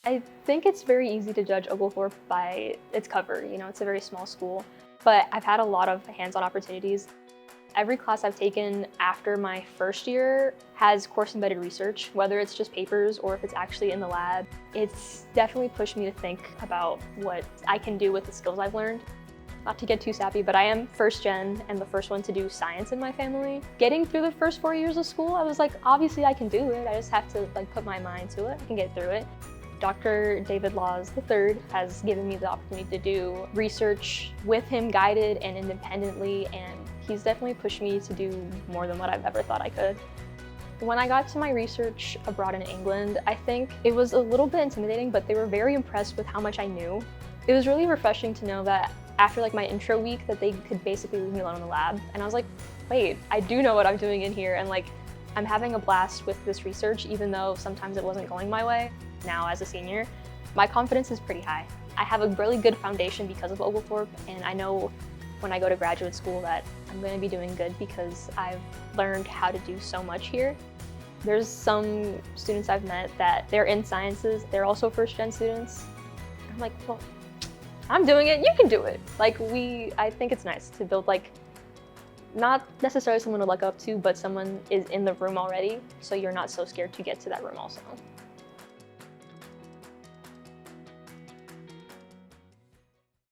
I think it's very easy to judge Oglethorpe by its cover. It's a very small school, but I've had a lot of hands-on opportunities. Every class I've taken after my first year has course-embedded research, whether it's just papers or if it's actually in the lab. It's definitely pushed me to think about what I can do with the skills I've learned. Not to get too sappy, but I am first gen and the first one to do science in my family. Getting through the first 4 years of school, I was like, obviously I can do it. I just have to put my mind to it. I can get through it. Dr. David Laws III has given me the opportunity to do research with him guided and independently, and he's definitely pushed me to do more than what I've ever thought I could. When I got to my research abroad in England, I think it was a little bit intimidating, but they were very impressed with how much I knew. It was really refreshing to know that after my intro week that they could basically leave me alone in the lab. And I was like, wait, I do know what I'm doing in here. And I'm having a blast with this research, even though sometimes it wasn't going my way. Now as a senior, my confidence is pretty high. I have a really good foundation because of Oglethorpe, and I know when I go to graduate school that I'm going to be doing good because I've learned how to do so much here. There's some students I've met that they're in sciences, they're also first-gen students. I'm like, well, I'm doing it, you can do it. I think it's nice to build not necessarily someone to look up to, but someone is in the room already, so you're not so scared to get to that room also.